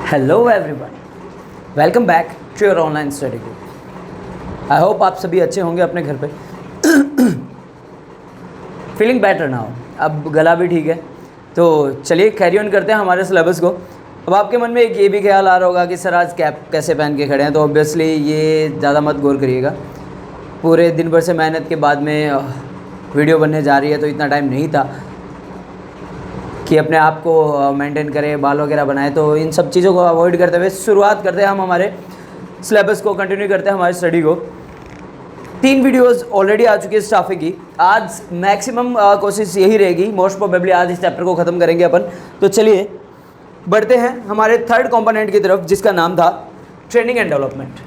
Hello everyone, welcome back to your online study group. I hope आप सभी अच्छे होंगे अपने घर पे। फीलिंग बेटर नाउ, अब गला भी ठीक है। तो चलिए कैरी ऑन करते हैं हमारे सिलेबस को। अब आपके मन में एक ये भी ख्याल आ रहा होगा कि सर आज कैप कैसे पहन के खड़े हैं, तो ऑब्वियसली ये ज़्यादा मत गौर करिएगा। पूरे दिन भर से मेहनत के बाद में वीडियो बनने जा रही है, तो इतना टाइम नहीं था कि अपने आप को मेंटेन करें, बाल वगैरह बनाए। तो इन सब चीज़ों को अवॉइड करते हुए शुरुआत करते हैं हम हमारे सिलेबस को, कंटिन्यू करते हैं हमारी स्टडी को। 3 वीडियोस ऑलरेडी आ चुकी है इस टॉपिक की। आज मैक्सिमम कोशिश यही रहेगी, मोस्ट प्रोबेबली आज इस चैप्टर को ख़त्म करेंगे अपन। तो चलिए बढ़ते हैं हमारे थर्ड कंपोनेंट की तरफ, जिसका नाम था ट्रेनिंग एंड डेवलपमेंट।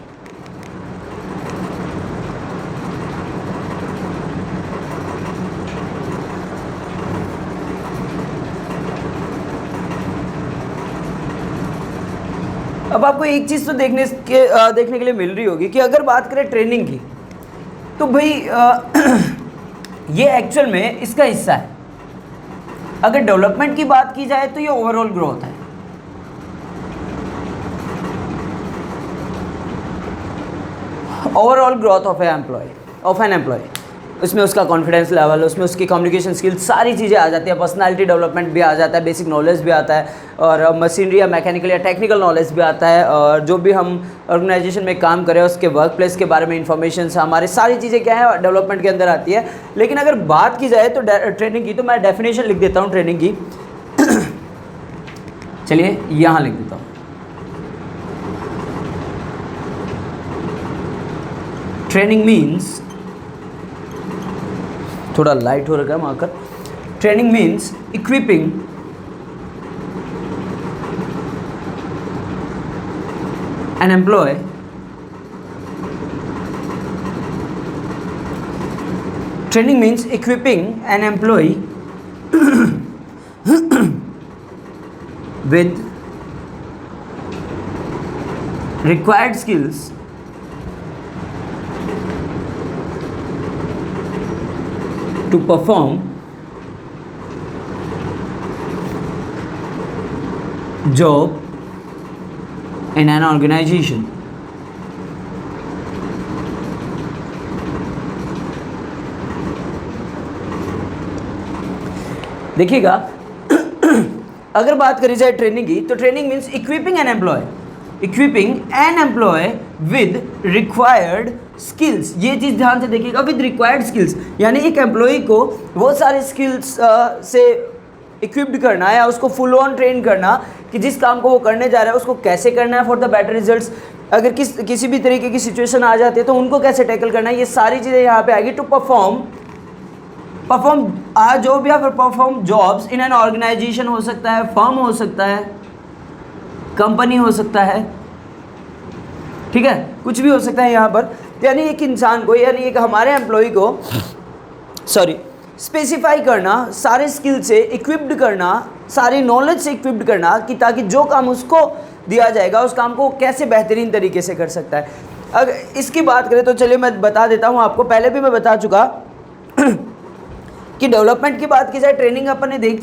अब आपको एक चीज़ तो देखने के लिए मिल रही होगी कि अगर बात करें ट्रेनिंग की, तो भाई ये एक्चुअल में इसका हिस्सा है। अगर डेवलपमेंट की बात की जाए तो ये ओवरऑल ग्रोथ है। Overall growth of an employee, उसमें उसका कॉन्फिडेंस लेवल, उसमें उसकी कम्युनिकेशन स्किल्स, सारी चीज़ें आ जाती है। पर्सनालिटी डेवलपमेंट भी आ जाता है, बेसिक नॉलेज भी आता है, और मशीनरी या मैकेनिकल या टेक्निकल नॉलेज भी आता है, और जो भी हम ऑर्गेनाइजेशन में काम करें उसके वर्क प्लेस के बारे में इंफॉर्मेशन, हमारे सारी चीज़ें क्या है डेवलपमेंट के अंदर आती है। लेकिन अगर बात की जाए तो ट्रेनिंग की, तो मैं डेफिनेशन लिख देता हूँ ट्रेनिंग की। चलिए यहाँ लिख देता हूँ। ट्रेनिंग मीन्स, थोड़ा लाइट हो रखा है marker. Training means equipping an employee training means equipping an employee with required skills to perform job in an organization. देखिएगा, अगर बात करी जाए ट्रेनिंग की, तो training means equipping an employee with required skills. ये चीज़ ध्यान से देखिएगा, विद रिक्वायर्ड स्किल्स, यानी एक एम्प्लॉय को वो सारे स्किल्स से इक्विप्ड करना है, या उसको फुल ऑन ट्रेन करना कि जिस काम को वो करने जा रहा है उसको कैसे करना है फॉर द बेटर रिजल्ट्स। अगर किसी भी तरीके की सिचुएशन आ जाती है तो उनको कैसे टैकल करना है, ये सारी चीज़ें यहाँ पे आएगी। टू परफॉर्म जॉब या फिर perform jobs in an organisation हो सकता है, फर्म हो सकता है, कंपनी हो सकता है, ठीक है, कुछ भी हो सकता है यहाँ पर। यानी एक इंसान को, यानी एक हमारे एम्प्लॉय को स्पेसिफाई करना, सारे स्किल से इक्विप्ड करना, सारी नॉलेज से इक्विप्ड करना, कि ताकि जो काम उसको दिया जाएगा उस काम को कैसे बेहतरीन तरीके से कर सकता है। अगर इसकी बात करें तो चलिए मैं बता देता हूँ आपको, पहले भी मैं बता चुका कि डेवलपमेंट की बात की जाए, ट्रेनिंग अपन ने देख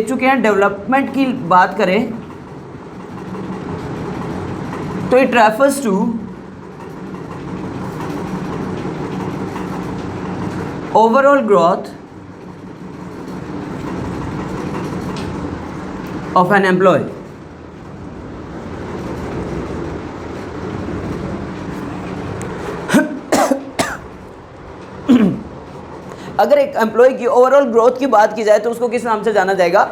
चुके हैं। डेवलपमेंट की बात करें तो it refers to overall growth of an employee. अगर एक एम्प्लॉय की ओवरऑल ग्रोथ की बात की जाए तो उसको किस नाम से जाना जाएगा?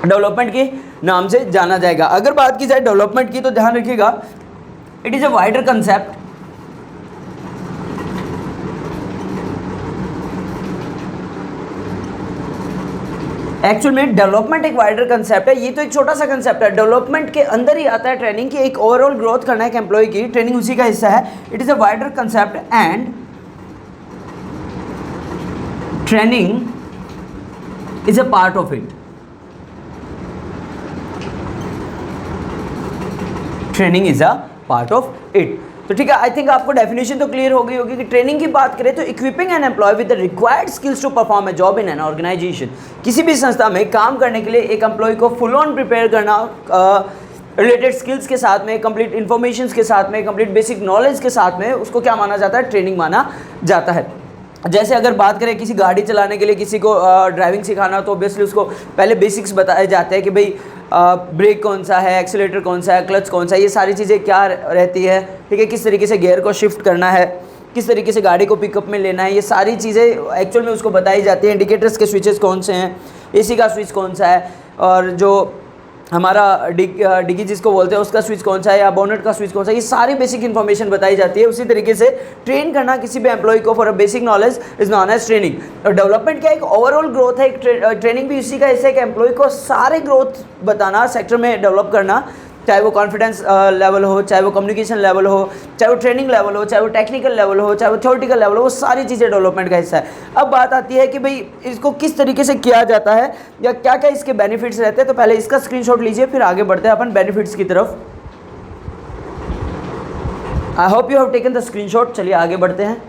डेवलपमेंट के नाम से जाना जाएगा। अगर बात की जाए डेवलपमेंट की, तो ध्यान रखिएगा, it is a wider concept. Actual में डेवलपमेंट एक वाइडर कंसेप्ट है, ये तो एक छोटा सा कंसेप्ट है। डेवलपमेंट के अंदर ही आता है ट्रेनिंग की, एक ओवरऑल ग्रोथ करना है एक एम्प्लॉय की, ट्रेनिंग उसी का हिस्सा है। It is a wider concept and training is a part of it. Training is a part of it. तो ठीक है, आई थिंक आपको डेफिनेशन तो क्लियर हो गई होगी कि ट्रेनिंग की बात करें तो equipping an employee with the required skills to perform a job in an organisation. किसी भी संस्था में काम करने के लिए एक एम्प्लॉय को फुल ऑन प्रिपेयर करना रिलेटेड स्किल्स के साथ में, कंप्लीट इन्फॉर्मेशन के साथ में, कंप्लीट बेसिक नॉलेज के साथ में, उसको क्या माना जाता है, ट्रेनिंग माना जाता है। जैसे अगर बात करें किसी गाड़ी चलाने के लिए किसी को ड्राइविंग सिखाना, तो ऑब्वियसली उसको पहले बेसिक्स बताए जाते हैं कि भाई ब्रेक कौन सा है, एक्सीलेटर कौन सा है, क्लच कौन सा है, ये सारी चीज़ें क्या रहती है, ठीक है, किस तरीके से गियर को शिफ्ट करना है, किस तरीके से गाड़ी को पिकअप में लेना है, ये सारी चीज़ें एक्चुअल में उसको बताई जाती हैं। इंडिकेटर्स के स्विचेस कौन से हैं, एसी का स्विच कौन सा है, और जो हमारा डिग्गी जिसको बोलते हैं उसका स्विच कौन सा है, या बोनेट का स्विच कौन सा है, ये सारी बेसिक इन्फॉर्मेशन बताई जाती है। उसी तरीके से ट्रेन करना किसी भी एम्प्लॉय को for a basic knowledge is known as training. और डेवलपमेंट क्या एक ओवरऑल ग्रोथ है, एक ट्रेनिंग भी इसी का हिस्सा है कि एम्प्लॉय को सारे ग्रोथ बताना, सेक्टर में डेवलप करना, चाहे वो कॉन्फिडेंस लेवल हो, चाहे वो कम्युनिकेशन लेवल हो, चाहे वो ट्रेनिंग लेवल हो, चाहे वो टेक्निकल लेवल हो, चाहे वो थ्योरेटिकल लेवल हो, वो सारी चीज़ें डेवलपमेंट का हिस्सा है। अब बात आती है कि भाई इसको किस तरीके से किया जाता है या क्या क्या इसके बेनिफिट्स रहते हैं। तो पहले इसका स्क्रीनशॉट लीजिए, फिर आगे बढ़ते हैं अपन बेनिफिट्स की तरफ। I hope you have taken the screenshot. चलिए आगे बढ़ते हैं।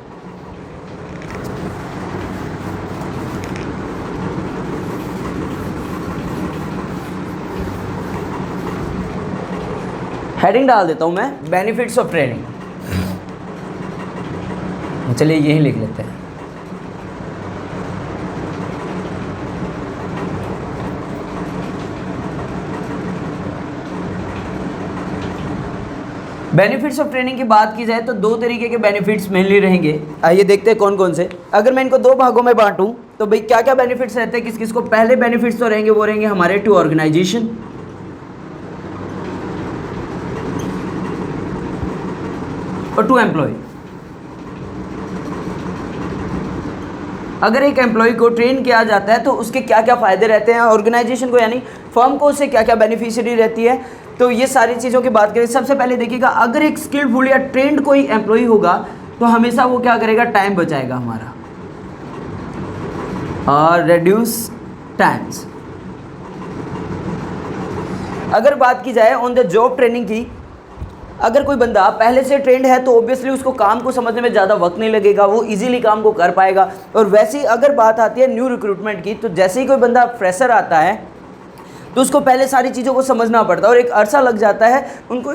हेडिंग डाल देता हूं मैं, बेनिफिट्स ऑफ ट्रेनिंग। चलिए यही लिख लेते हैं। बेनिफिट्स ऑफ ट्रेनिंग की बात की जाए तो दो तरीके के बेनिफिट्स मेनली रहेंगे। आइए देखते हैं कौन कौन से। अगर मैं इनको दो भागों में बांटूं तो भाई क्या क्या बेनिफिट्स रहते हैं किस किस को। पहले बेनिफिट्स तो रहेंगे वो रहेंगे हमारे टू ऑर्गेनाइजेशन, और टू एम्प्लॉय। अगर एक एम्प्लॉय को ट्रेन किया जाता है तो उसके क्या क्या फ़ायदे रहते हैं, ऑर्गेनाइजेशन को यानी फर्म को उससे क्या क्या बेनिफिशियरी रहती है, तो ये सारी चीज़ों की बात करें। सबसे पहले देखिएगा, अगर एक स्किलफुल या ट्रेंड कोई एम्प्लॉय होगा तो हमेशा वो क्या करेगा, टाइम बचाएगा हमारा, और रिड्यूस टाइम्स। अगर बात की जाए ऑन द जॉब ट्रेनिंग की, अगर कोई बंदा पहले से ट्रेंड है तो ऑब्वियसली उसको काम को समझने में ज़्यादा वक्त नहीं लगेगा, वो इजीली काम को कर पाएगा। और वैसे ही अगर बात आती है न्यू रिक्रूटमेंट की, तो जैसे ही कोई बंदा फ्रेशर आता है तो उसको पहले सारी चीज़ों को समझना पड़ता है और एक अरसा लग जाता है उनको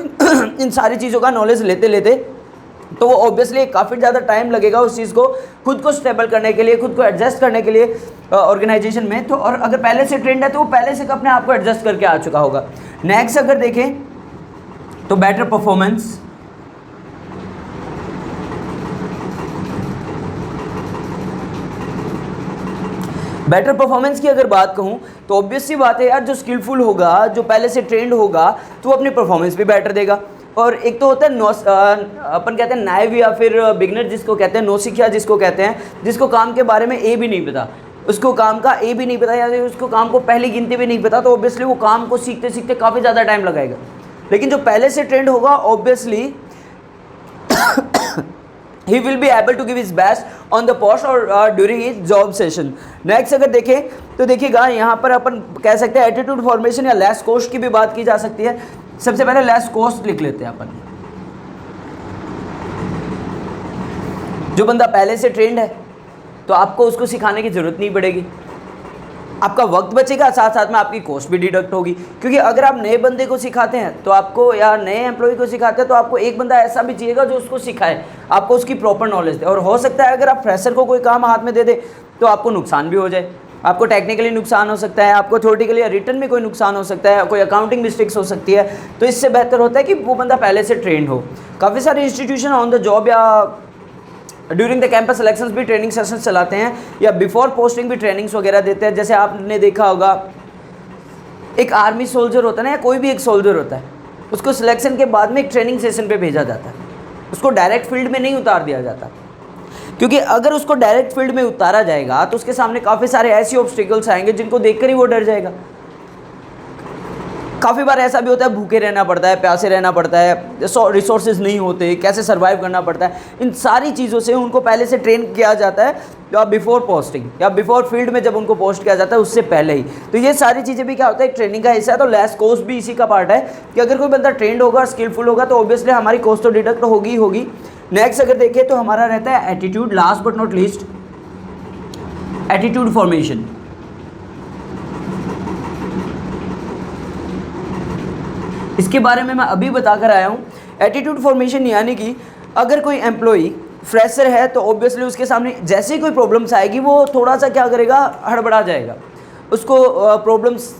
इन सारी चीज़ों का नॉलेज लेते लेते। तो वो ऑब्वियसली काफ़ी ज़्यादा टाइम लगेगा उस चीज़ को खुद को स्टेबल करने के लिए, खुद को एडजस्ट करने के लिए ऑर्गेनाइजेशन में। तो और अगर पहले से ट्रेंड है तो वो पहले से अपने आप को एडजस्ट करके आ चुका होगा। नेक्स्ट अगर देखें तो बेटर परफॉर्मेंस, बेटर परफॉर्मेंस की अगर बात कहूँ तो ऑब्वियस सी बात है यार, जो स्किलफुल होगा, जो पहले से ट्रेंड होगा, तो वो अपनी परफॉर्मेंस भी बेटर देगा। और एक तो होता है अपन कहते हैं नाइव या फिर बिगनर जिसको कहते हैं, नौसिखिया जिसको कहते हैं, जिसको काम के बारे में ए भी नहीं पता, उसको काम का ए भी नहीं पता या उसको काम को पहली गिनती भी नहीं पता, तो ऑब्वियसली वो काम को सीखते सीखते काफ़ी ज़्यादा टाइम लगाएगा। लेकिन जो पहले से ट्रेंड होगा obviously he will be able to give his best on the post और during his job session। Next अगर देखें तो देखिएगा यहाँ पर अपन कह सकते हैं एटीट्यूड फॉर्मेशन या लेस कॉस्ट की भी बात की जा सकती है। सबसे पहले लेस कॉस्ट लिख लेते हैं अपन। जो बंदा पहले से ट्रेंड है तो आपको उसको सिखाने की ज़रूरत नहीं पड़ेगी, आपका वक्त बचेगा, साथ साथ में आपकी कॉस्ट भी डिडक्ट होगी। क्योंकि अगर आप नए बंदे को सिखाते हैं तो आपको, या नए एम्प्लॉय को सिखाते हैं तो आपको एक बंदा ऐसा भी चाहिएगा जो उसको सिखाए, आपको उसकी प्रॉपर नॉलेज दे। और हो सकता है अगर आप फ्रेशर को कोई काम हाथ में दे दे तो आपको नुकसान भी हो जाए, आपको टेक्निकली नुकसान हो सकता है, आपको थ्योरेटिकली या रिटर्न में कोई नुकसान हो सकता है, कोई अकाउंटिंग मिस्टेक्स हो सकती है। तो इससे बेहतर होता है कि वो बंदा पहले से ट्रेंड हो। काफ़ी सारे इंस्टीट्यूशन ऑन द जॉब या ड्यूरिंग द कैंपस सिलेक्शंस भी ट्रेनिंग सेशंस चलाते हैं, या बिफोर पोस्टिंग भी ट्रेनिंग्स वगैरह देते हैं। जैसे आपने देखा होगा एक आर्मी सोल्जर होता है ना, या कोई भी एक सोल्जर होता है, उसको सिलेक्शन के बाद में एक ट्रेनिंग सेशन पे भेजा जाता है, उसको डायरेक्ट फील्ड में नहीं उतार दिया जाता। क्योंकि अगर उसको डायरेक्ट फील्ड में उतारा जाएगा तो उसके सामने काफ़ी सारे ऐसे ऑब्स्टिकल्स आएंगे जिनको देखकर ही वो डर जाएगा। काफ़ी बार ऐसा भी होता है भूखे रहना पड़ता है, प्यासे रहना पड़ता है, रिसोर्सेज नहीं होते, कैसे सर्वाइव करना पड़ता है। इन सारी चीज़ों से उनको पहले से ट्रेन किया जाता है या बिफोर पोस्टिंग या बिफोर फील्ड में जब उनको पोस्ट किया जाता है उससे पहले ही। तो ये सारी चीज़ें भी क्या होता है, ट्रेनिंग का हिस्सा है। तो लेस कॉस्ट भी इसी का पार्ट है कि अगर कोई बंदा ट्रेंड होगा, स्किलफुल होगा, तो ऑब्वियसली हमारी कॉस्ट तो डिडक्ट होगी ही होगी। नेक्स्ट अगर देखें तो हमारा रहता है attitude, last but not least attitude formation. इसके बारे में मैं अभी बताकर आया हूँ। एटीट्यूड फॉर्मेशन यानी कि अगर कोई एम्प्लॉई फ्रेशर है तो ऑब्वियसली उसके सामने जैसे ही कोई प्रॉब्लम्स आएगी वो थोड़ा सा क्या करेगा, हड़बड़ा जाएगा। उसको प्रॉब्लम्स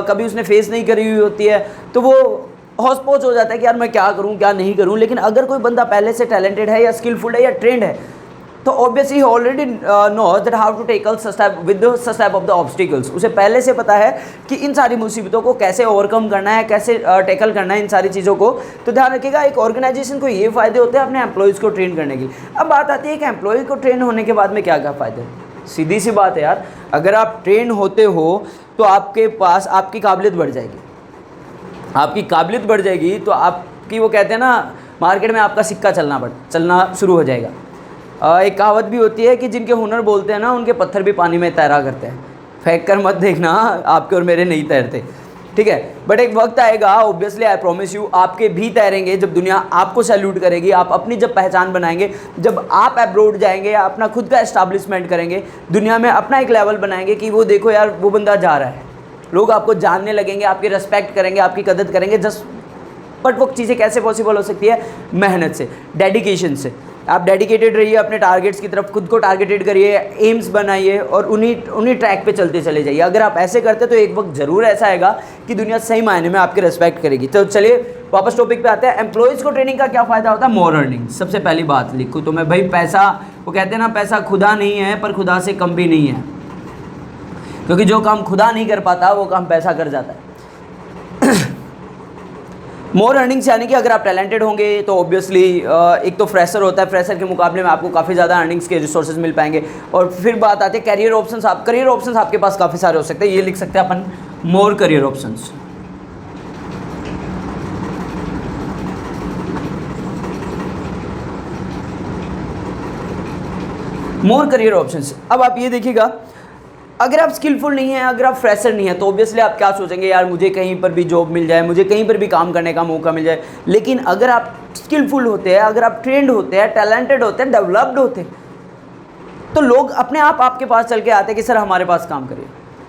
कभी उसने फेस नहीं करी हुई होती है तो वो हौस पौच हो जाता है कि यार मैं क्या करूं क्या नहीं करूं। लेकिन अगर कोई बंदा पहले से टैलेंटेड है या स्किलफुल है या ट्रेंड है तो obviously already knows that how to tackle such type of the obstacles. उसे पहले से पता है कि इन सारी मुसीबतों को कैसे ओवरकम करना है, कैसे टैकल करना है इन सारी चीज़ों को। तो ध्यान रखिएगा, एक ऑर्गेनाइजेशन को ये फ़ायदे होते हैं अपने एम्प्लॉयज़ को ट्रेन करने की। अब बात आती है कि एम्प्लॉय को ट्रेन होने के बाद में क्या क्या फ़ायदे हैं। सीधी सी बात है यार, अगर आप ट्रेन होते हो तो आपके पास आपकी काबिलियत बढ़ जाएगी। आपकी काबिलियत बढ़ जाएगी तो आपकी, वो कहते हैं ना मार्केट में आपका सिक्का चलना शुरू हो जाएगा। एक कहावत भी होती है कि जिनके हुनर बोलते हैं ना उनके पत्थर भी पानी में तैरा करते हैं। फेंक कर मत देखना, आपके और मेरे नहीं तैरते, ठीक है। बट एक वक्त आएगा, ऑब्वियसली आई प्रॉमिस यू, आपके भी तैरेंगे जब दुनिया आपको सैल्यूट करेगी। आप अपनी जब पहचान बनाएंगे, जब आप अब्रॉड जाएंगे, अपना खुद का एस्टैब्लिशमेंट करेंगे, दुनिया में अपना एक लेवल बनाएंगे कि वो देखो यार वो बंदा जा रहा है, लोग आपको जानने लगेंगे, आपकी रिस्पेक्ट करेंगे, आपकी कदर करेंगे। बट वो चीज़ें कैसे पॉसिबल हो सकती है? मेहनत से, डेडिकेशन से। आप डेडिकेटेड रहिए अपने टारगेट्स की तरफ, खुद को टारगेटेड करिए, एम्स बनाइए और उन्हीं ट्रैक पे चलते चले जाइए। अगर आप ऐसे करते तो एक वक्त ज़रूर ऐसा आएगा कि दुनिया सही मायने में आपकी रिस्पेक्ट करेगी। तो चलिए वापस टॉपिक पे आते हैं। एम्प्लॉयज़ को ट्रेनिंग का क्या फ़ायदा होता है? मोर अर्निंग। सबसे पहली बात लिखूँ तो मैं, भाई पैसा, वो कहते हैं ना पैसा खुदा नहीं है पर खुदा से कम भी नहीं है, क्योंकि जो काम खुदा नहीं कर पाता वो काम पैसा कर जाता है। मोर अर्निंग्स यानी कि अगर आप टैलेंटेड होंगे तो ऑब्वियसली एक तो फ्रेशर होता है, फ्रेशर के मुकाबले में आपको काफ़ी ज़्यादा अर्निंग्स के रिसोर्सेज मिल पाएंगे। और फिर बात आती है करियर ऑप्शंस। करियर ऑप्शंस आपके पास काफ़ी सारे हो सकते हैं। ये लिख सकते हैं अपन, मोर करियर ऑप्शंस। मोर करियर ऑप्शंस। अब आप ये देखिएगा, अगर आप स्किलफुल नहीं हैं, अगर आप फ्रेशर नहीं हैं तो ऑब्वियसली आप क्या सोचेंगे, यार मुझे कहीं पर भी जॉब मिल जाए, मुझे कहीं पर भी काम करने का मौका मिल जाए। लेकिन अगर आप स्किलफुल होते हैं, अगर आप ट्रेंड होते हैं, टैलेंटेड होते हैं, डेवलप्ड होते हैं, तो लोग अपने आप आपके पास चल के आते हैं कि सर हमारे पास काम करिए।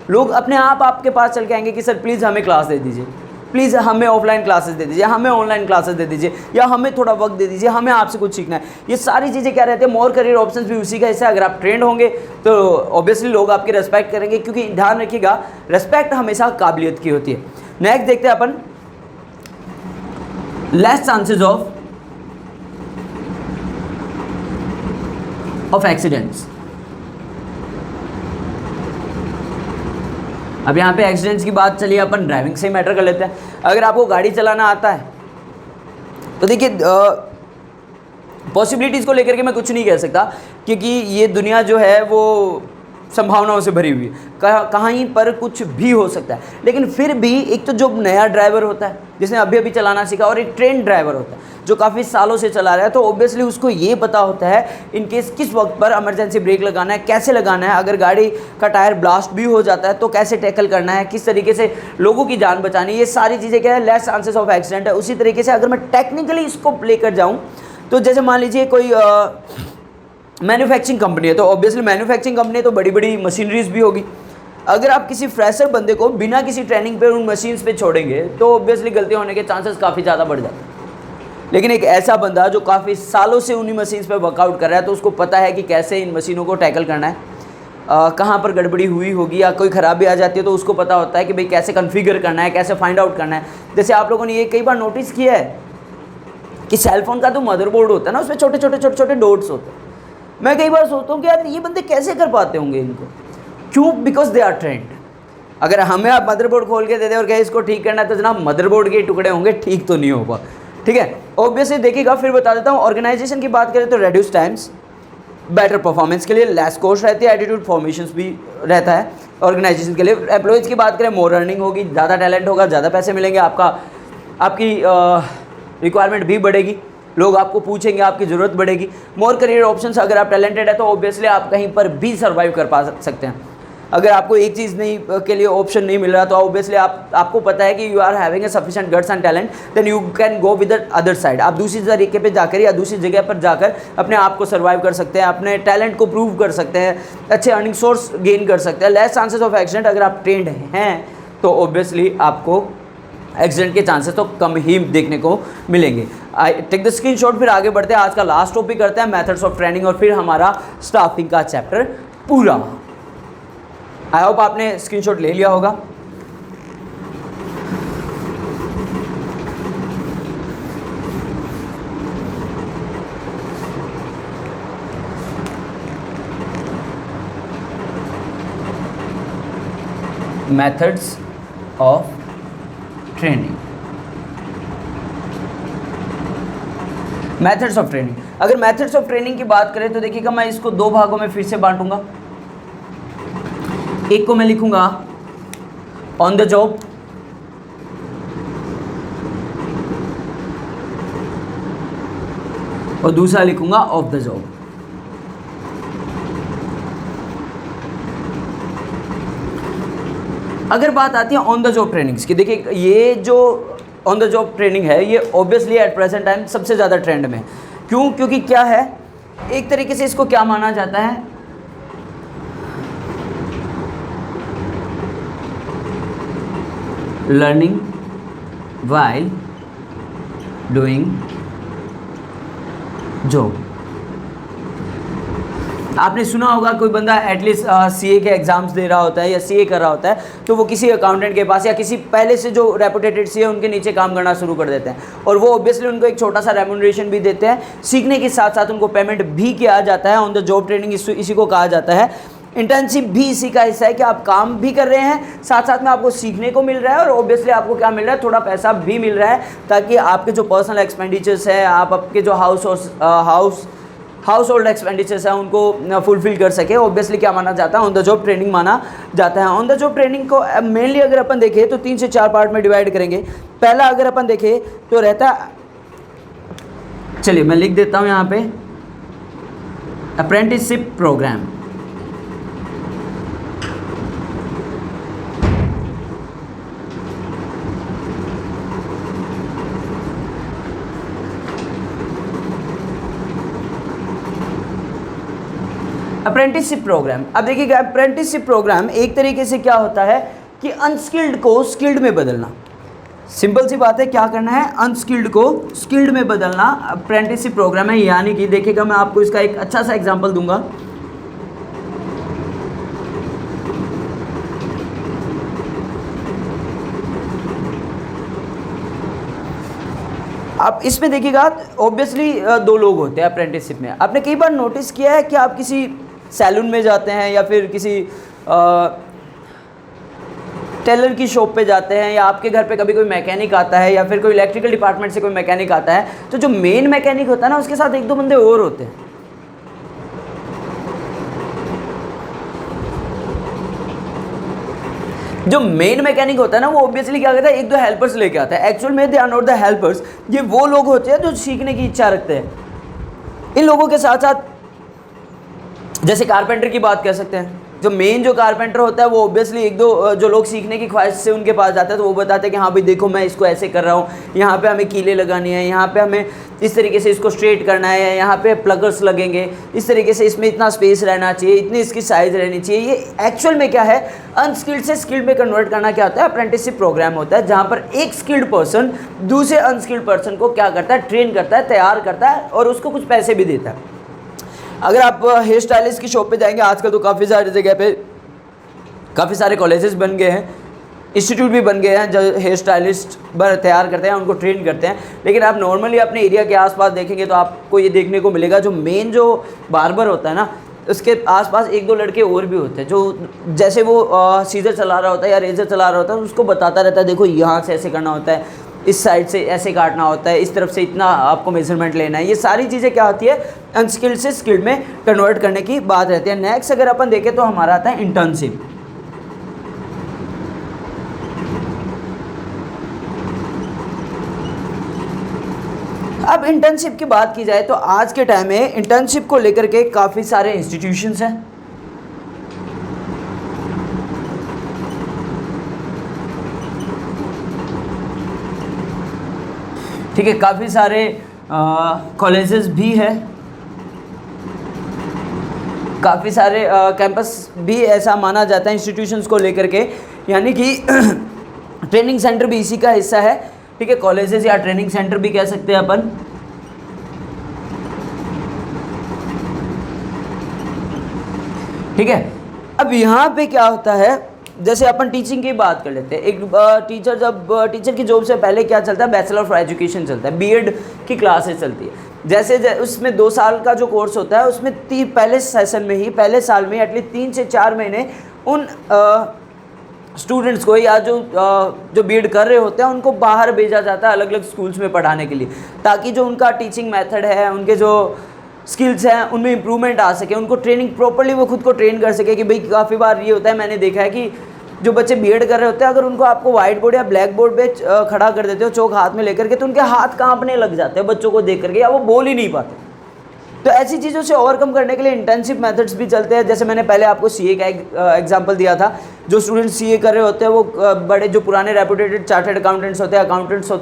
लोग अपने आप आपके पास चल के आएंगे कि सर प्लीज़ हमें क्लास दे दीजिए, प्लीज़ हमें ऑफलाइन क्लासेस दे दीजिए, हमें ऑनलाइन क्लासेस दे दीजिए, या हमें थोड़ा वक्त दे दीजिए, हमें आपसे कुछ सीखना है। ये सारी चीज़ें क्या रहती है? मोर करियर ऑप्शंस भी उसी का हिस्सा है। अगर आप ट्रेंड होंगे तो ऑब्वियसली लोग आपकी रेस्पेक्ट करेंगे, क्योंकि ध्यान रखिएगा रेस्पेक्ट हमेशा काबिलियत की होती है। नेक्स्ट देखते हैं अपन, लेस चांसेस ऑफ एक्सीडेंट्स। अब यहाँ पे एक्सीडेंट्स की बात चलिए, अपन ड्राइविंग से ही मैटर कर लेते हैं। अगर आपको गाड़ी चलाना आता है तो देखिए पॉसिबिलिटीज़ को लेकर के मैं कुछ नहीं कह सकता, क्योंकि ये दुनिया जो है वो संभावनाओं से भरी हुई है, कहीं पर कुछ भी हो सकता है। लेकिन फिर भी एक तो जो नया ड्राइवर होता है जिसने अभी अभी चलाना सीखा, और एक ट्रेंड ड्राइवर होता है जो काफ़ी सालों से चला रहा है, तो ऑब्वियसली उसको ये पता होता है इन केस किस वक्त पर इमरजेंसी ब्रेक लगाना है, कैसे लगाना है, अगर गाड़ी का टायर ब्लास्ट भी हो जाता है तो कैसे टैकल करना है, किस तरीके से लोगों की जान बचानी है। ये सारी चीज़ें क्या है? लेस चांसेस ऑफ एक्सीडेंट है। उसी तरीके से अगर मैं टेक्निकली इसको लेकर जाऊँ तो जैसे मान लीजिए कोई मैन्युफैक्चरिंग कंपनी है, तो ऑब्वियसली मैन्युफैक्चरिंग कंपनी तो बड़ी बड़ी मशीनरीज भी होगी। अगर आप किसी फ्रेशर बंदे को बिना किसी ट्रेनिंग पे उन मशीन्स पे छोड़ेंगे तो ऑब्वियसली गलती होने के चांसेस काफ़ी ज़्यादा बढ़ जाते हैं। लेकिन एक ऐसा बंदा जो काफ़ी सालों से उन्हीं मशीन्स पे वर्कआउट कर रहा है, तो उसको पता है कि कैसे इन मशीनों को टैकल करना है, कहाँ पर गड़बड़ी हुई होगी या कोई ख़राबी आ जाती है तो उसको पता होता है कि भाई कैसे कन्फिगर करना है, कैसे फाइंड आउट करना है। जैसे आप लोगों ने ये कई बार नोटिस किया है कि सेलफोन का जो मदरबोर्ड होता है ना, उसमें छोटे छोटे डॉट्स होते हैं। मैं कई बार सोचता हूँ कि यार ये बंदे कैसे कर पाते होंगे इनको, क्यों? Because they are trained. अगर हमें आप मदरबोर्ड खोल के दे दें और कहें इसको ठीक करना है, तो जनाब मदरबोर्ड के टुकड़े होंगे, ठीक तो नहीं होगा, ठीक है। ऑब्वियसली देखिएगा, फिर बता देता हूँ। ऑर्गेनाइजेशन की बात करें तो रेड्यूस टाइम्स, बेटर परफॉर्मेंस के लिए लेस कॉस्ट रहती है, एटीट्यूड फॉर्मेशंस भी रहता है, ऑर्गेनाइजेशन के लिए। एम्प्लॉयज़ की बात करें, मोर अर्निंग होगी, ज़्यादा टैलेंट होगा, ज़्यादा पैसे मिलेंगे, आपकी रिक्वायरमेंट भी बढ़ेगी, लोग आपको पूछेंगे, आपकी ज़रूरत बढ़ेगी। मोर करियर ऑप्शंस, अगर आप टैलेंटेड है तो ऑब्वियसली आप कहीं पर भी सर्वाइव कर पा सकते हैं। अगर आपको एक चीज़ नहीं के लिए ऑप्शन नहीं मिल रहा तो ऑब्वियसली आपको पता है कि you are having a sufficient guts and talent, then you can go with the other side. आप दूसरी तरीके पे जाकर या दूसरी जगह पर जाकर अपने आप को सर्वाइव कर सकते हैं, अपने टैलेंट को प्रूव कर सकते हैं, अच्छे अर्निंग सोर्स गेन कर सकते हैं। लेस चांसेस ऑफ एक्सीडेंट, अगर आप ट्रेंड हैं तो ऑब्वियसली आपको एक्सीडेंट के चांसेस तो कम ही देखने को मिलेंगे। I take the screenshot. फिर आगे बढ़ते हैं, आज का लास्ट टॉपिक करते हैं मेथड्स ऑफ ट्रेनिंग, और फिर हमारा स्टाफिंग का चैप्टर पूरा। आई होप आपने स्क्रीनशॉट ले लिया होगा। Methods of training, methods of training. अगर मेथड्स ऑफ ट्रेनिंग की बात करें तो देखिएगा, मैं इसको दो भागों में फिर से बांटूंगा। एक को मैं लिखूंगा ऑन द जॉब, और दूसरा लिखूंगा ऑफ द जॉब। अगर बात आती है ऑन द जॉब ट्रेनिंग्स की, देखिए ये जो ऑन द जॉब ट्रेनिंग है ये ऑब्वियसली एट प्रेजेंट टाइम सबसे ज़्यादा ट्रेंड में। क्यों? क्योंकि क्या है, एक तरीके से इसको क्या माना जाता है, लर्निंग वाइल डूइंग जॉब। आपने सुना होगा कोई बंदा एटलीस्ट सीए के एग्जाम्स दे रहा होता है या सीए कर रहा होता है तो वो किसी अकाउंटेंट के पास या किसी पहले से जो रेपुटेटेड सीए उनके नीचे काम करना शुरू कर देते हैं, और वो ऑब्वियसली उनको एक छोटा सा रेम्यूनरेशन भी देते हैं। सीखने के साथ साथ उनको पेमेंट भी किया जाता है। ऑन द जॉब ट्रेनिंग इसी को कहा जाता है। इंटर्नशिप भी इसी का हिस्सा है कि आप काम भी कर रहे हैं, साथ साथ में आपको सीखने को मिल रहा है, और ऑब्वियसली आपको क्या मिल रहा है, थोड़ा पैसा भी मिल रहा है, ताकि आपके जो पर्सनल एक्सपेंडिचर्स है, आप आपके जो हाउस होल्ड एक्सपेंडिचर्स हैं उनको फुलफिल कर सके। ऑब्वियसली क्या माना जाता है, ऑन द जॉब ट्रेनिंग माना जाता है। ऑन द जॉब ट्रेनिंग को मेनली अगर अपन देखें तो 3 से 4 पार्ट में डिवाइड करेंगे। पहला अगर अपन देखें तो रहता, चलिए मैं लिख देता हूँ यहाँ पे, अप्रेंटिसशिप प्रोग्राम। अप्रेंटिसशिप प्रोग्राम, अब देखिएगा अप्रेंटिसशिप प्रोग्राम एक तरीके से क्या होता है कि अनस्किल्ड को स्किल्ड में बदलना। सिंपल सी बात है, क्या करना है, अनस्किल्ड को स्किल्ड में बदलना अप्रेंटिसशिप प्रोग्राम है। यानी कि देखिएगा मैं आपको इसका एक अच्छा सा एग्जांपल दूंगा। आप इसमें देखिएगा ऑब्वियसली 2 लोग होते हैं अप्रेंटिसशिप में। आपने कई बार नोटिस किया है कि आप किसी सैलून में जाते हैं या फिर किसी टेलर की शॉप पे जाते हैं, या आपके घर पे कभी कोई मैकेनिक आता है या फिर कोई इलेक्ट्रिकल डिपार्टमेंट से कोई मैकेनिक आता है, तो जो मेन मैकेनिक होता है ना उसके साथ 1-2 बंदे और होते हैं। जो मेन मैकेनिक होता है ना वो ऑब्वियसली क्या करता है, 1-2 हेल्पर्स लेके आता है। एक्चुअल में they are not the helpers, ये वो लोग होते हैं जो सीखने की इच्छा रखते हैं। इन लोगों के साथ साथ जैसे कारपेंटर की बात कर सकते हैं, जो मेन जो कारपेंटर होता है वो ऑब्वियसली 1-2 जो लोग सीखने की ख्वाहिश से उनके पास जाते हैं तो वो बताते हैं कि हाँ भाई देखो मैं इसको ऐसे कर रहा हूँ, यहाँ पे हमें कीलें लगानी है, यहाँ पे हमें इस तरीके से इसको स्ट्रेट करना है, यहाँ पे प्लगर्स लगेंगे, इस तरीके से इसमें इतना स्पेस रहना चाहिए, इतनी इसकी साइज़ रहनी चाहिए। ये एक्चुअल में क्या है, अनस्किल्ड से स्किल्ड में कन्वर्ट करना क्या होता है, अप्रेंटिसशिप प्रोग्राम होता है, जहाँ पर एक स्किल्ड पर्सन दूसरे अनस्किल्ड पर्सन को क्या करता है, ट्रेन करता है, तैयार करता है और उसको कुछ पैसे भी देता है। अगर आप हेयर स्टाइलिस्ट की शॉप पे जाएंगे, आजकल तो काफ़ी सारी जगह पे काफ़ी सारे कॉलेजेस बन गए हैं, इंस्टीट्यूट भी बन गए हैं जो हेयर स्टाइलिस्ट तैयार करते हैं, उनको ट्रेन करते हैं। लेकिन आप नॉर्मली अपने एरिया के आसपास देखेंगे तो आपको ये देखने को मिलेगा, जो मेन जो बार्बर होता है ना उसके आसपास 1-2 लड़के और भी होते हैं, जो जैसे वो सीजर चला रहा होता है या रेजर चला रहा होता है उसको बताता रहता है, देखो यहाँ से ऐसे करना होता है, इस साइड से ऐसे काटना होता है, इस तरफ से इतना आपको मेजरमेंट लेना है। ये सारी चीज़ें क्या होती है, अनस्किल्ड से स्किल्ड में कन्वर्ट करने की बात रहती है। नेक्स्ट अगर अपन देखें तो हमारा आता है इंटर्नशिप। अब इंटर्नशिप की बात की जाए तो आज के टाइम में इंटर्नशिप को लेकर के काफ़ी सारे इंस्टीट्यूशंस हैं। ठीक है, काफ़ी सारे कॉलेजेस भी हैं, काफ़ी सारे कैंपस भी ऐसा माना जाता है इंस्टीट्यूशंस को लेकर के, यानी कि ट्रेनिंग सेंटर भी इसी का हिस्सा है। ठीक है, कॉलेजेस या ट्रेनिंग सेंटर भी कह सकते हैं अपन। ठीक है, अब यहाँ पे क्या होता है, जैसे अपन टीचिंग की बात कर लेते हैं। एक टीचर की जॉब से पहले क्या चलता है, बैचलर ऑफ एजुकेशन चलता है, बीएड की क्लासेस चलती है। जैसे उसमें 2 साल का जो कोर्स होता है उसमें पहले सेशन में ही, पहले साल में एटलीस्ट 3 से 4 महीने उन स्टूडेंट्स को या जो बीएड कर रहे होते हैं उनको बाहर भेजा जाता है अलग अलग स्कूल्स में पढ़ाने के लिए, ताकि जो उनका टीचिंग मेथड है, उनके जो स्किल्स हैं उनमें इंप्रूवमेंट आ सके, उनको ट्रेनिंग प्रॉपर्ली वो खुद को ट्रेन कर सके। कि भाई काफ़ी बार ये होता है, मैंने देखा है कि जो बच्चे बीएड कर रहे होते हैं, अगर उनको आपको व्हाइट बोर्ड या ब्लैक बोर्ड पे खड़ा कर देते हो चौक हाथ में लेकर के, तो उनके हाथ कांपने लग जाते हैं बच्चों को देख करके, या वो बोल ही नहीं पाते। तो ऐसी चीज़ों से ओवरकम करने के लिए इंटर्नशिप मेथड्स भी चलते हैं। जैसे मैंने पहले आपको सीए का एग्जांपल दिया था, जो स्टूडेंट सीए कर रहे होते हैं वो बड़े जो पुराने रेपुटेटेड चार्टर्ड अकाउंटेंट्स होते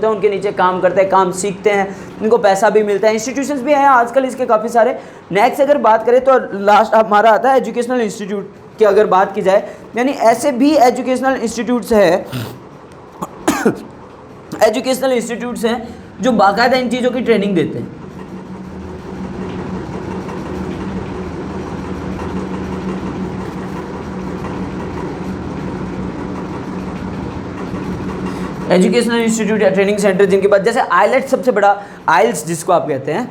हैं, उनके नीचे काम करते हैं, काम सीखते हैं, उनको पैसा भी मिलता है। इंस्टीट्यूशंस भी हैं आजकल इसके काफ़ी सारे। नेक्स्ट अगर बात करें तो लास्ट हमारा आता है एजुकेशनल इंस्टीट्यूट की अगर बात की जाए, यानी ऐसे भी एजुकेशनल इंस्टीट्यूट्स हैं जो बाकायदा इन चीज़ों की ट्रेनिंग देते हैं। एजुकेशनल इंस्टीट्यूट या ट्रेनिंग सेंटर जिनके पास, जैसे आइलेट्स सबसे बड़ा, आइल्स जिसको आप कहते हैं,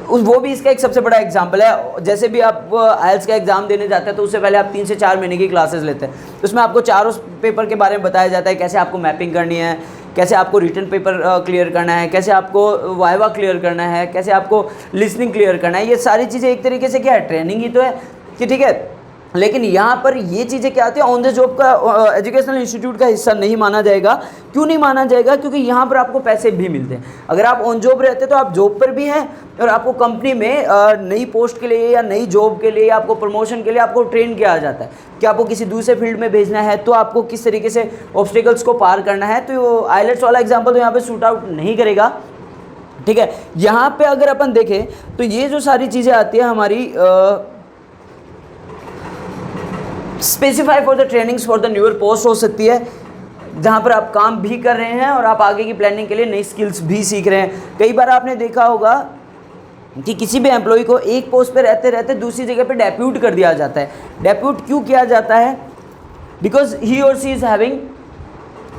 वो भी इसका एक सबसे बड़ा एग्जाम्पल है। जैसे भी आप आइल्स का एग्ज़ाम देने जाते हैं तो उससे पहले आप 3 से 4 महीने की क्लासेस लेते हैं। उसमें आपको चारों पेपर के बारे में बताया जाता है, कैसे आपको मैपिंग करनी है, कैसे आपको रिटन पेपर क्लियर करना है, कैसे आपको वाइवा क्लियर करना है, कैसे आपको लिसनिंग क्लियर करना है। ये सारी चीज़ें एक तरीके से क्या है, ट्रेनिंग ही तो है कि ठीक है। लेकिन यहाँ पर ये चीज़ें क्या आती है, ऑन द जॉब का एजुकेशनल इंस्टीट्यूट का हिस्सा नहीं माना जाएगा। क्यों नहीं माना जाएगा? क्योंकि यहाँ पर आपको पैसे भी मिलते हैं। अगर आप ऑन जॉब रहते तो आप जॉब पर भी हैं और आपको कंपनी में नई पोस्ट के लिए या नई जॉब के लिए, आपको प्रमोशन के लिए आपको ट्रेन किया जाता है कि आपको किसी दूसरे फील्ड में भेजना है तो आपको किस तरीके से ऑब्स्टिकल्स को पार करना है। तो आइलेट्स वाला एग्जाम्पल तो यहाँ पर शूट आउट नहीं करेगा। ठीक है, यहाँ पर अगर अपन देखें तो ये जो सारी चीज़ें आती है हमारी specify for the trainings for the newer post हो सकती है, जहाँ पर आप काम भी कर रहे हैं और आप आगे की प्लानिंग के लिए नई स्किल्स भी सीख रहे हैं। कई बार आपने देखा होगा कि किसी भी एम्प्लॉय को एक पोस्ट पे रहते रहते दूसरी जगह पे डेप्यूट कर दिया जाता है। डेप्यूट क्यों किया जाता है? बिकॉज ही और she is having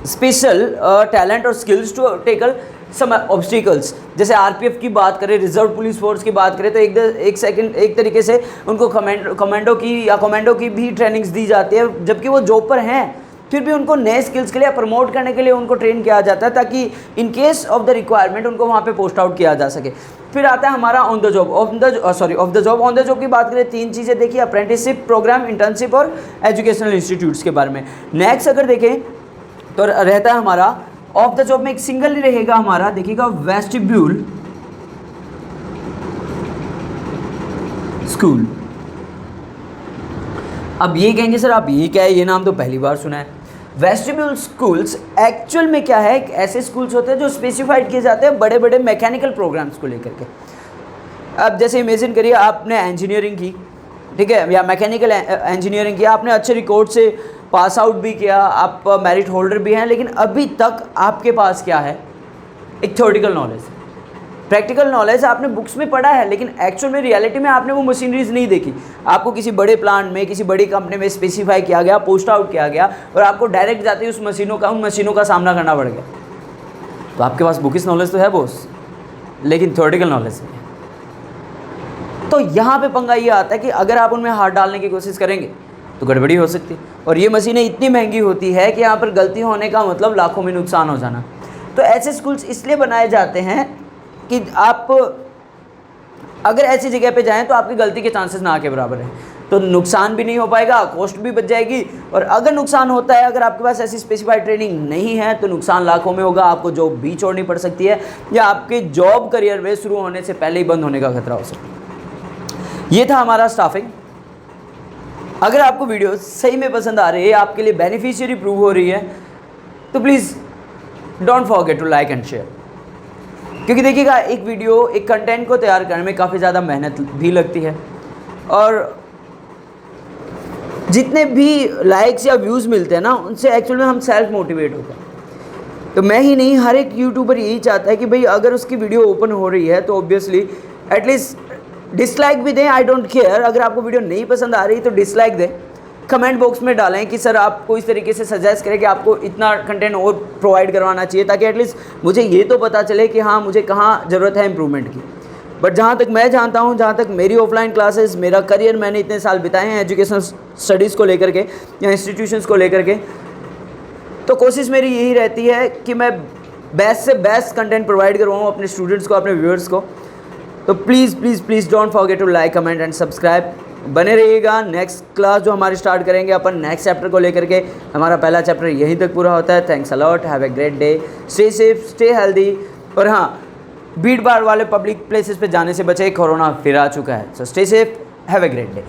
special talent और skills to tackle some obstacles. जैसे आरपीएफ की बात करें, रिजर्व पुलिस फोर्स की बात करें, तो एक तरीके से उनको कमांडो की भी ट्रेनिंग्स दी जाती है, जबकि वो जॉब पर हैं फिर भी उनको नए स्किल्स के लिए प्रमोट करने के लिए उनको ट्रेन किया जाता है, ताकि in case of the requirement उनको वहाँ पे पोस्ट आउट किया जा सके। फिर आता है हमारा on the job. On the job की बात करें, 3 चीज़ें देखिए, अप्रेंटिसशिप प्रोग्राम, इंटर्नशिप और एजुकेशनल इंस्टीट्यूट्स के बारे में। नेक्स्ट अगर देखें तो रहता है हमारा ऑफ द जॉब में एक सिंगल ही रहेगा हमारा, देखिएगा, वेस्टिब्यूल स्कूल। अब ये कहेंगे सर आप ये क्या है, ये नाम तो पहली बार सुना है। वेस्टिब्यूल स्कूल्स एक्चुअल में क्या है, ऐसे स्कूल्स होते हैं जो स्पेसिफाइड किए जाते हैं बड़े बड़े मैकेनिकल प्रोग्राम्स को लेकर के। अब जैसे इमेजिन करिए आपने इंजीनियरिंग की, ठीक है, या मैकेनिकल इंजीनियरिंग किया, आपने अच्छे रिकॉर्ड से पास आउट भी किया, आप मेरिट होल्डर भी हैं, लेकिन अभी तक आपके पास क्या है, एक थ्योरेटिकल नॉलेज, प्रैक्टिकल नॉलेज आपने बुक्स में पढ़ा है, लेकिन एक्चुअल में रियलिटी में आपने वो मशीनरीज नहीं देखी। आपको किसी बड़े प्लांट में, किसी बड़ी कंपनी में स्पेसिफाई किया गया, पोस्ट आउट किया गया और आपको डायरेक्ट जाते ही उन मशीनों का सामना करना पड़ गया। तो आपके पास बुकिश नॉलेज तो है बॉस, लेकिन थ्योरेटिकल नॉलेज नहीं है। तो यहाँ पे पंगा ये आता है कि अगर आप उनमें हाथ डालने की कोशिश करेंगे तो गड़बड़ी हो सकती है, और ये मशीनें इतनी महंगी होती है कि यहाँ पर गलती होने का मतलब लाखों में नुकसान हो जाना। तो ऐसे स्कूल्स इसलिए बनाए जाते हैं कि आप अगर ऐसी जगह पे जाएं तो आपकी गलती के चांसेस ना के बराबर हैं। तो नुकसान भी नहीं हो पाएगा, कॉस्ट भी बच जाएगी। और अगर नुकसान होता है, अगर आपके पास ऐसी स्पेसिफाइड ट्रेनिंग नहीं है, तो नुकसान लाखों में होगा। आपको जॉब भी छोड़नी पड़ सकती है, या आपके जॉब करियर में शुरू होने से पहले ही बंद होने का खतरा हो सकता है। ये था हमारा स्टाफिंग। अगर आपको वीडियो सही में पसंद आ रही है, आपके लिए बेनिफिशियरी प्रूव हो रही है, तो please don't forget to like and share. क्योंकि देखिएगा, एक वीडियो, एक कंटेंट को तैयार करने में काफ़ी ज़्यादा मेहनत भी लगती है, और जितने भी लाइक्स या व्यूज़ मिलते हैं ना, उनसे एक्चुअल में हम सेल्फ मोटिवेट होते हैं। तो मैं ही नहीं, हर एक यूट्यूबर यही चाहता है कि भाई अगर उसकी वीडियो ओपन हो रही है तो ऑब्वियसली एटलीस्ट डिसलाइक भी दें, आई डोंट केयर। अगर आपको वीडियो नहीं पसंद आ रही तो डिसलाइक दें, कमेंट बॉक्स में डालें कि सर आपको इस तरीके से सजेस्ट करें कि आपको इतना कंटेंट और प्रोवाइड करवाना चाहिए, ताकि एटलीस्ट मुझे ये तो पता चले कि हाँ, मुझे कहाँ ज़रूरत है इम्प्रूवमेंट की। बट जहाँ तक मैं जानता हूँ, जहाँ तक मेरी ऑफलाइन क्लासेस, मेरा करियर मैंने इतने साल बिताए हैं एजुकेशनल स्टडीज़ को लेकर के या इंस्टीट्यूशंस को लेकर के, तो कोशिश मेरी यही रहती है कि मैं बेस्ट से बेस्ट कंटेंट प्रोवाइड करवाऊँ अपने स्टूडेंट्स को, अपने व्यूअर्स को। तो please please please don't forget to like, comment and subscribe. बने रहिएगा। नेक्स्ट क्लास जो हमारी स्टार्ट करेंगे अपन नेक्स्ट चैप्टर को लेकर के, हमारा पहला चैप्टर यहीं तक पूरा होता है। Thanks a lot, have a great day, stay safe, stay healthy. और हाँ, भीड़ भाड़ वाले पब्लिक प्लेसेस पे जाने से बचे, कोरोना फिर आ चुका है। So stay safe, have a great day.